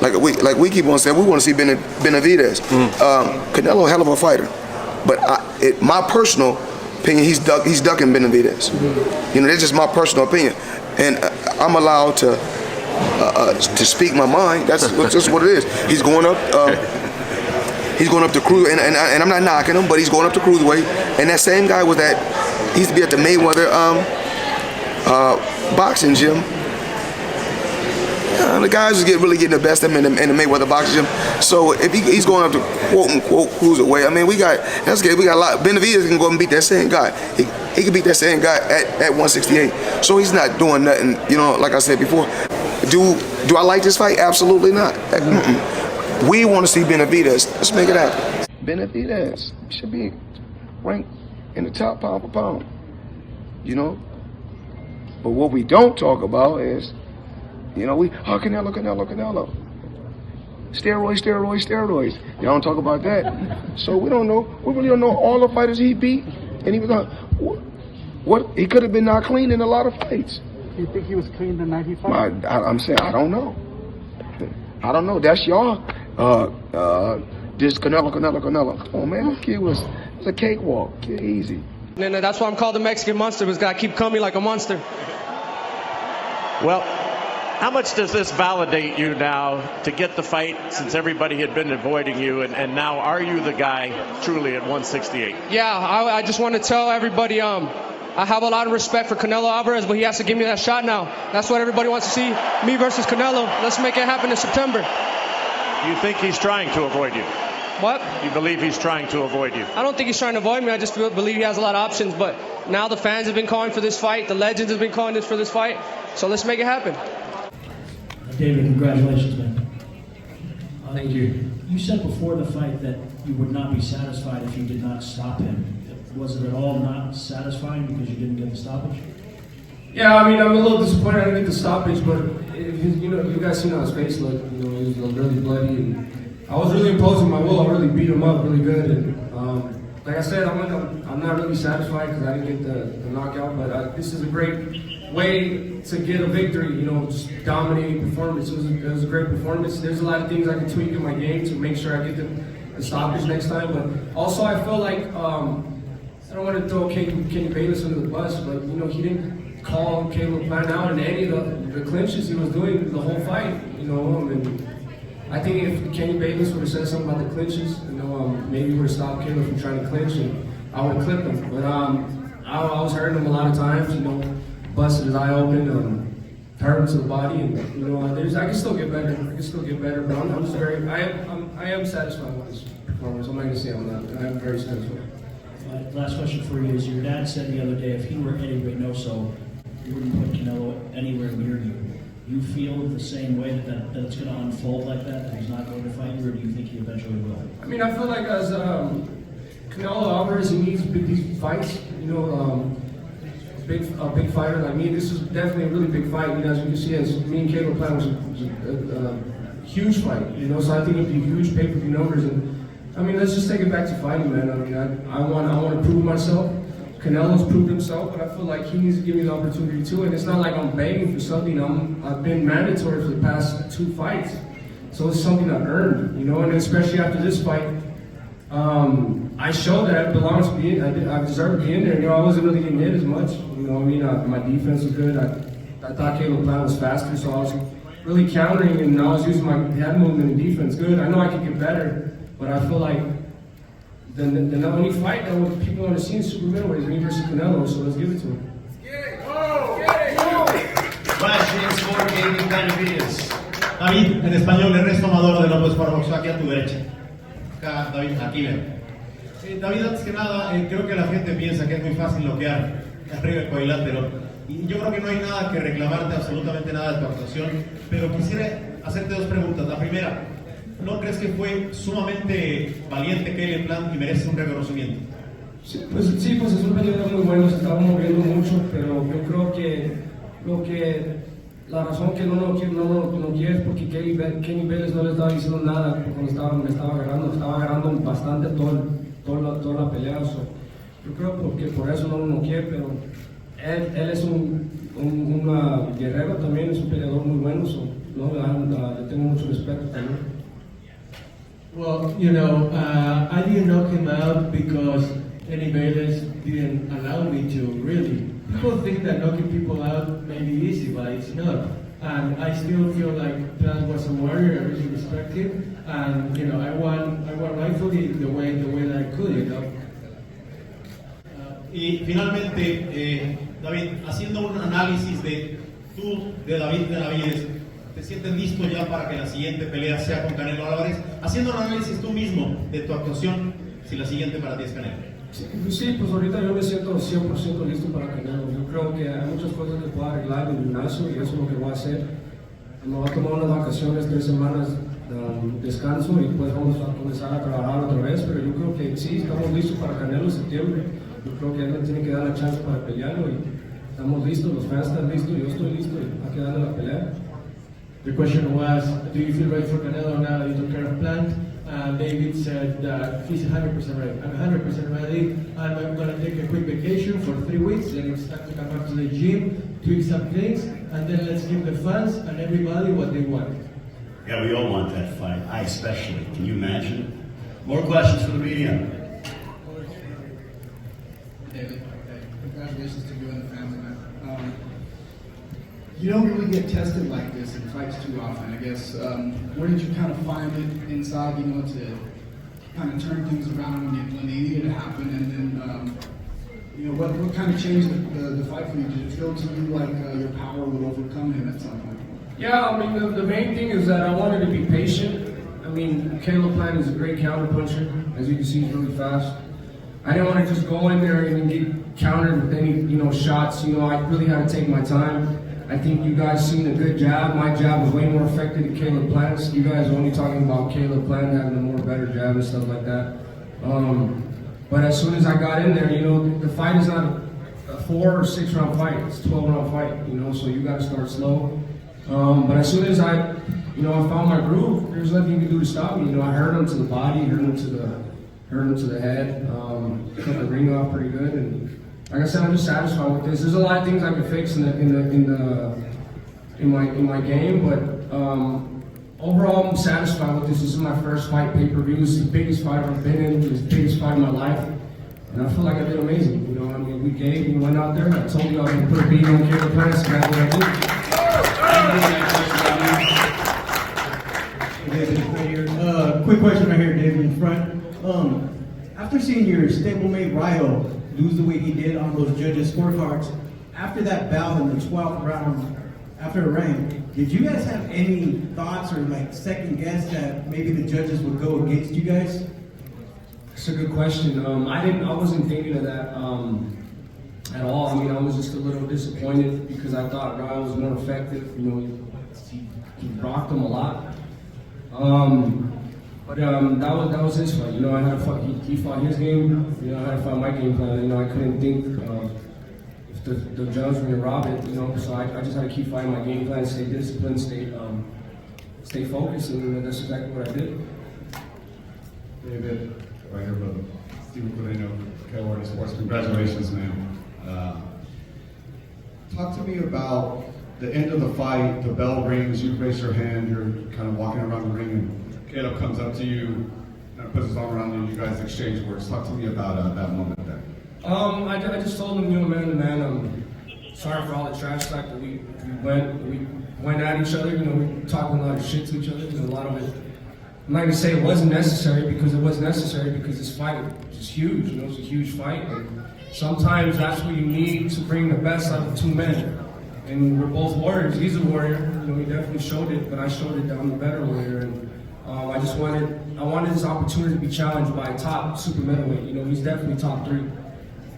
like we keep on saying, we want to see Benavidez. Canelo, a hell of a fighter, but my personal opinion, he's ducking Benavidez. You know, that's just my personal opinion, and I'm allowed to speak my mind. That's just what it is. He's going up. He's going up to cruise, and I'm not knocking him, but he's going up to cruiserweight. And that same guy was he used to be at the Mayweather boxing gym. The guys was really getting the best of him in the Mayweather boxing gym. So if he's going up to quote unquote cruiserweight, I mean we got a lot. Benavidez can go and beat that same guy. He can beat that same guy at 168. So he's not doing nothing. You know, like I said before. Do I like this fight? Absolutely not. We want to see Benavidez. Let's make it happen. Benavidez should be ranked in the top pound for pound. You know? But what we don't talk about is, you know, Canelo. Steroids. Y'all don't talk about that. So we don't know. We really don't know all the fighters he beat. And he was what he could have been not clean in a lot of fights. You think he was clean the night he fought? I'm saying I don't know. That's y'all. This Canelo. Come on, man. This kid was a cakewalk. Kid, easy. And that's why I'm called the Mexican Monster, because I keep coming like a monster. Well, how much does this validate you now to get the fight, since everybody had been avoiding you, and now are you the guy truly at 168? Yeah, I just want to tell everybody, I have a lot of respect for Canelo Alvarez, but he has to give me that shot now. That's what everybody wants to see, me versus Canelo. Let's make it happen in September. You think he's trying to avoid you? What? You believe he's trying to avoid you? I don't think he's trying to avoid me. I just believe he has a lot of options. But now the fans have been calling for this fight. The legends have been calling for this fight. So let's make it happen. David, congratulations, man. Thank you. You said before the fight that you would not be satisfied if you did not stop him. Was it at all not satisfying because you didn't get the stoppage? Yeah, I mean, I'm a little disappointed I didn't get the stoppage, but you guys seen how his face looked. You know, he was really bloody, and I was really imposing my will. I really beat him up really good, and like I said, I'm not really satisfied because I didn't get the knockout. But this is a great way to get a victory. You know, just dominating performance. It was a great performance. There's a lot of things I can tweak in my game to make sure I get the stoppage next time. But also, I feel like I don't want to throw Kenny Bayless under the bus, but you know, he didn't call Caleb Plant out in any of the clinches he was doing the whole fight. You know, and I think if Kenny Bayless would have said something about the clinches, you know, maybe would have stopped Caleb from trying to clinch, and I would have clipped him. But I was hurting him a lot of times. You know, busted his eye open, hurt him to the body, and you know, I can still get better. But I'm just I am satisfied with this performance. I'm not gonna say I'm not. I am very satisfied. Last question for you is, your dad said the other day if he were Eddie Reynoso, you wouldn't put Canelo anywhere near you. Do you feel the same way that it's going to unfold like that he's not going to fight you, or do you think he eventually will? I mean, I feel like as Canelo Alvarez, he needs these fights. You know, a big fighter like me. This is definitely a really big fight. You know, as you can see, as me and Caleb Plant was a huge fight. You know, so I think it'd be huge pay-per-view numbers. And I mean, let's just take it back to fighting, man. I mean, I want to prove myself. Canelo's proved himself, but I feel like he needs to give me the opportunity too. And it's not like I'm begging for something. I've been mandatory for the past 2 fights, so it's something I've earned, you know. And especially after this fight, I showed that I belong to be in. I deserve to be in there. You know, I wasn't really getting hit as much. You know, what I mean, my defense was good. I thought Caleb Plant was faster, so I was really countering, and I was using my head movement and defense good. I know I could get better, but I feel like the only fight that people want to see in super middleweight is me versus Canelo, so let's give it to him. David, en español, Ernesto Amador de López para Boxeo, aquí a tu derecha. Acá, David, aquí ven. David, antes que nada, creo que la gente piensa que es muy fácil noquear arriba el cuadrilátero. Y yo creo que no hay nada que reclamarte, absolutamente nada de tu actuación, pero quisiera hacerte 2 preguntas. La primera, ¿no crees que fue sumamente valiente Caleb Plant y mereces un reconocimiento? Sí, pues es un peleador muy bueno, se estaba moviendo mucho, pero yo creo que la razón que no lo quiere es porque Kenny Bayless no le estaba diciendo nada cuando me estaba agarrando bastante toda la pelea. So, yo creo que por eso no lo quiere, pero él es un guerrero también, es un peleador muy bueno. So, ¿no? Le tengo mucho respeto también. Well, I didn't knock him out because Eddie Bayless didn't allow me to, really. People think that knocking people out may be easy, but it's not. And I still feel like Plant was a warrior, I really respect him. And, I won rightfully the way that I could, Y finalmente, David, haciendo un análisis de David Benavides, ¿te sientes listo ya para que la siguiente pelea sea con Canelo Álvarez? Haciendo un análisis tú mismo de tu actuación, si la siguiente para ti es Canelo. Sí, pues ahorita yo me siento 100% listo para Canelo. Yo creo que hay muchas cosas que puedo arreglar en el gimnasio y eso es lo que voy a hacer. Me voy a tomar unas vacaciones, 3 semanas de descanso y después vamos a comenzar a trabajar otra vez. Pero yo creo que sí, estamos listos para Canelo en septiembre. Yo creo que él me tiene que dar la chance para pelearlo y estamos listos, los fans están listos, yo estoy listo y hay que darle la pelea. The question was, do you feel ready for Canelo now that you took care of Plant? David said that he's 100% ready. I'm 100% ready. I'm going to take a quick vacation for 3 weeks. Then it's time to come back to the gym, tweak some things, and then let's give the fans and everybody what they want. Yeah, we all want that fight. I especially. Can you imagine? More questions for the media. David, congratulations to you and the family, man. You don't really get tested like this in fights too often, I guess. Where did you kind of find it inside, to kind of turn things around when they needed to happen? And then, what kind of changed the fight for you? Did it feel to you like your power would overcome him at some point? Yeah, I mean, the main thing is that I wanted to be patient. I mean, Caleb Plant is a great counterpuncher. As you can see, he's really fast. I didn't want to just go in there and get countered with any, shots. I really had to take my time. I think you guys seen a good jab. My jab was way more effective than Caleb Plant's. You guys are only talking about Caleb Plant having a more better jab and stuff like that. But as soon as I got in there, the fight is not a 4 or 6 round fight. It's a 12-round fight, so you got to start slow. But as soon as I found my groove, there's nothing you can do to stop me. I hurt him to the body, hurt him to the head, cut the ring off pretty good, and like I said, I'm just satisfied with this. There's a lot of things I can fix in my game, but overall I'm satisfied with this. This is my first fight pay-per-view. This is the biggest fight I've been in. It's the biggest fight of my life, and I feel like I did amazing. We went out there. I told you I was gonna put a beat on Caleb Plant. So that's what I did. Quick question right here, David, in front. After seeing your stablemate Ryo lose the way he did on those judges' scorecards, after that bout in the 12th round, after the rain, did you guys have any thoughts or second guess that maybe the judges would go against you guys? It's a good question. I wasn't thinking of that at all. I mean, I was just a little disappointed because I thought Ryo was more effective. He rocked him a lot. But that was his fight. I had to fight. He fought his game. I had to fight my game plan. I couldn't think if the judge were gonna rob it. So I just had to keep fighting my game plan, stay disciplined, stay focused, and that's exactly what I did. David, right here, brother. Steven Corino, KORD Sports. Congratulations, man. Talk to me about the end of the fight. The bell rings. You raise your hand. You're kind of walking around the ring, and Caleb comes up to you and puts his arm around you. You guys exchange words. Talk to me about that moment there. I just told him, man to man, I'm sorry for all the trash talk that we went at each other. We talked a lot of shit to each other. A lot of it. I'm not gonna say it wasn't necessary because it was necessary because this fight is huge. It's a huge fight. And sometimes that's what you need to bring the best out of 2 men. And we're both warriors. He's a warrior. He definitely showed it, but I showed it that I'm the better warrior. And I wanted this opportunity to be challenged by a top super middleweight. He's definitely top 3.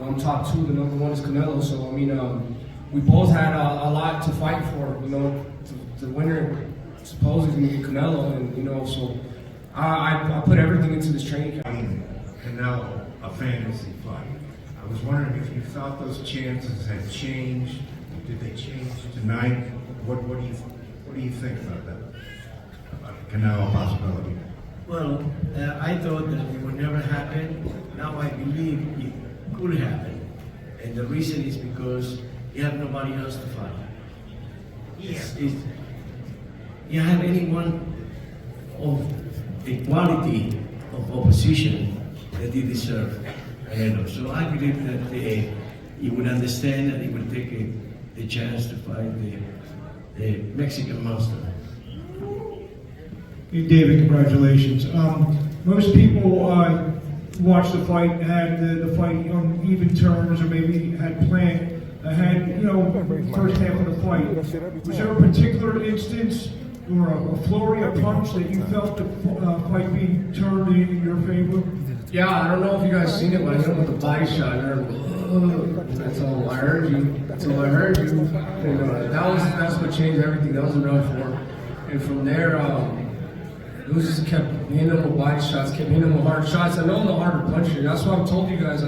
I'm top 2. The number 1 is Canelo. So we both had a lot to fight for. The winner supposedly going to be Canelo, and so I put everything into this training camp. Canelo, a fantasy fight. I was wondering if you thought those chances had changed. Did they change tonight? What do you think about that? Canelo possibility? Well, I thought that it would never happen. Now I believe it could happen. And the reason is because you have nobody else to fight. you have anyone of the quality of opposition that he deserves ahead of. So I believe that he would understand and he would take the chance to fight the Mexican monster. Hey, David, congratulations. Most people watched the fight, had the fight on even terms, or maybe had planned ahead, first half of the fight. Was there a particular instance or a flurry, a punch that you felt the fight being turned in your favor? Yeah, I don't know if you guys seen it, but I hit him with a body shot. And I heard, that's all I heard you. That's all I heard you. And that's what changed everything. That was enough for him. And from there, Luz just kept hitting him with body shots, kept hitting him with hard shots. I know I'm the harder puncher. That's why I've told you guys.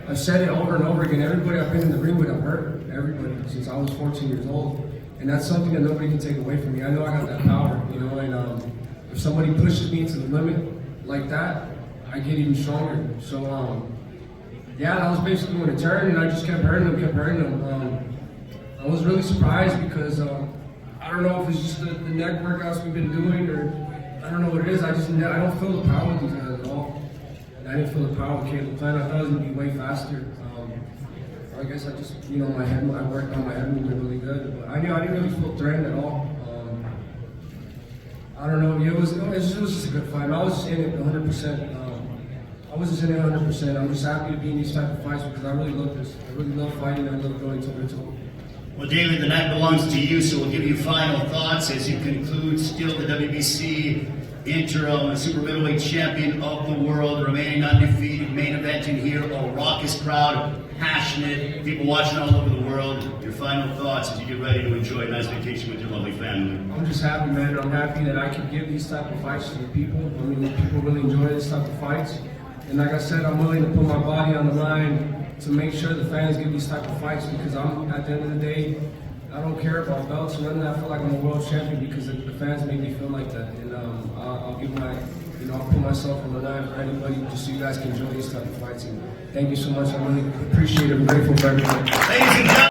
I've said it over and over again. Everybody I've been in the ring with, I've hurt everybody since I was 14 years old. And that's something that nobody can take away from me. I know I got that power, and if somebody pushes me to the limit like that, I get even stronger. So, yeah, that was basically when it turned, and I just kept hurting him, I was really surprised because I don't know if it's just the neck workouts we've been doing, or I don't know what it is. I don't feel the power with these guys at all. And I didn't feel the power with Caleb Plant. I thought it was going to be way faster. I guess I just, I worked on my head movement really good. But I didn't really feel threatened at all. I don't know. It was just a good fight. I was just in it 100%. I was just in it 100%. I'm just happy to be in these type of fights because I really love this. I really love fighting. I love going toe to toe. Well, David, the night belongs to you, so we'll give you final thoughts as you conclude. Still the WBC interim super middleweight champion of the world, remaining undefeated, main eventing here, a raucous crowd, passionate, people watching all over the world. Your final thoughts as you get ready to enjoy a nice vacation with your lovely family. I'm just happy, man. I'm happy that I can give these type of fights to the people. I mean, people really enjoy this type of fights. And like I said, I'm willing to put my body on the line to make sure the fans get these type of fights because at the end of the day, I don't care about belts or nothing. I feel like I'm a world champion because the fans make me feel like that. And I'll give I'll put myself on the line for anybody just so you guys can enjoy these type of fights. And thank you so much. I really appreciate it. I'm grateful for everybody. Ladies and gentlemen.